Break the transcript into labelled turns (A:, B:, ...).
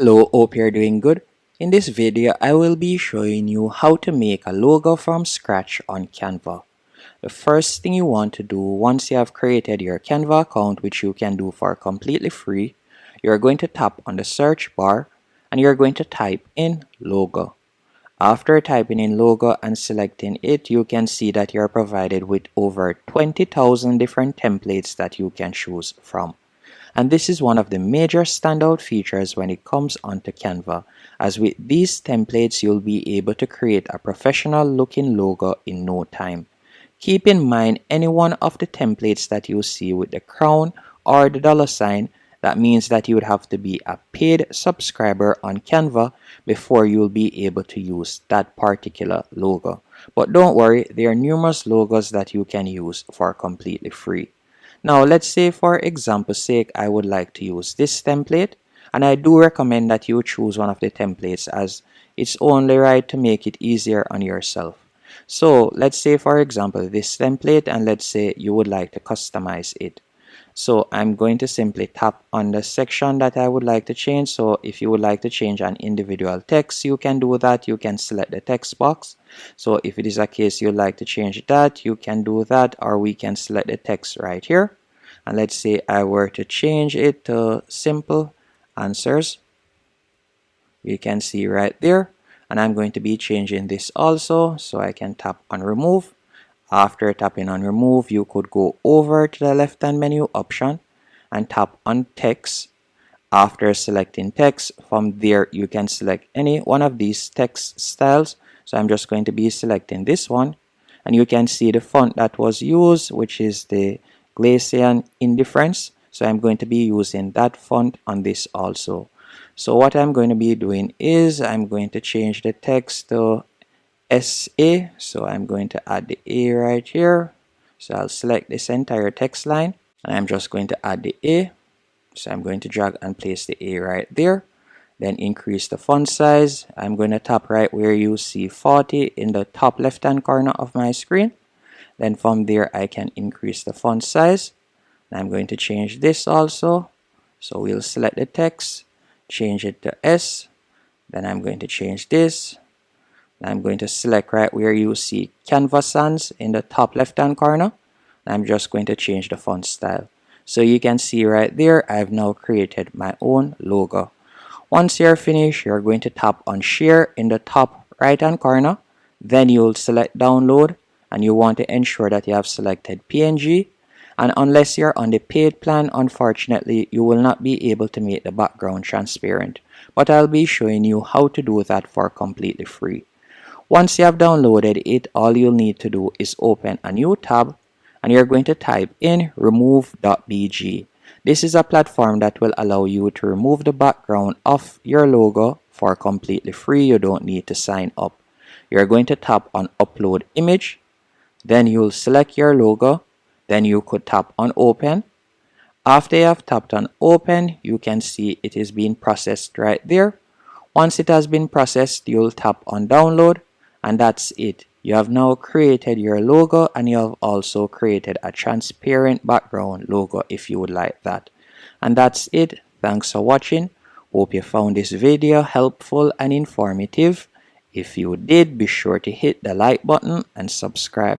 A: Hello, hope you're doing good. In this video, I will be showing you how to make a logo from scratch on Canva. The first thing you want to do once you have created your Canva account, which you can do for completely free, you're going to tap on the search bar and you're going to type in logo. After typing in logo and selecting it, you can see that you're provided with over 20,000 different templates that you can choose from. And this is one of the major standout features when it comes onto Canva, as with these templates you'll be able to create a professional looking logo in no time. Keep in mind any one of the templates that you see with the crown or the dollar sign, that means that you would have to be a paid subscriber on Canva before you'll be able to use that particular logo. But don't worry, there are numerous logos that you can use for completely free. Now let's say for example's sake I would like to use this template, and I do recommend that you choose one of the templates as it's only right to make it easier on yourself. So let's say for example this template, and let's say you would like to customize it. So I'm going to simply tap on the section that I would like to change. So if you would like to change an individual text, you can do that. You can select the text box. So if it is a case you'd like to change that, you can do that, or we can select the text right here. And let's say I were to change it to simple answers. You can see right there. And I'm going to be changing this also. So I can tap on remove. After tapping on remove, you could go over to the left hand menu option and tap on text. After selecting text, from there you can select any one of these text styles. So I'm just going to be selecting this one, and you can see the font that was used, which is the Glacian Indifference. So I'm going to be using that font on this also. So what I'm going to be doing is I'm going to change the text to SA. So I'm going to add the A right here. So I'll select this entire text line and I'm just going to add the A. So I'm going to drag and place the A right there. Then increase the font size. I'm going to tap right where you see 40 in the top left hand corner of my screen. Then from there I can increase the font size. And I'm going to change this also. So we'll select the text, change it to S. Then I'm going to change this. I'm going to select right where you see Canva Sans in the top left hand corner. I'm just going to change the font style. So you can see right there, I've now created my own logo. Once you're finished, you're going to tap on share in the top right hand corner. Then you'll select download, and you want to ensure that you have selected PNG. And unless you're on the paid plan, unfortunately, you will not be able to make the background transparent. But I'll be showing you how to do that for completely free. Once you have downloaded it, all you'll need to do is open a new tab and you're going to type in remove.bg. This is a platform that will allow you to remove the background of your logo for completely free. You don't need to sign up. You're going to tap on upload image. Then you'll select your logo. Then you could tap on open. After you have tapped on open, you can see it is being processed right there. Once it has been processed, you'll tap on download. And that's it. You have now created your logo, and you have also created a transparent background logo if you would like that. And that's it. Thanks for watching. Hope you found this video helpful and informative. If you did, be sure to hit the like button and subscribe.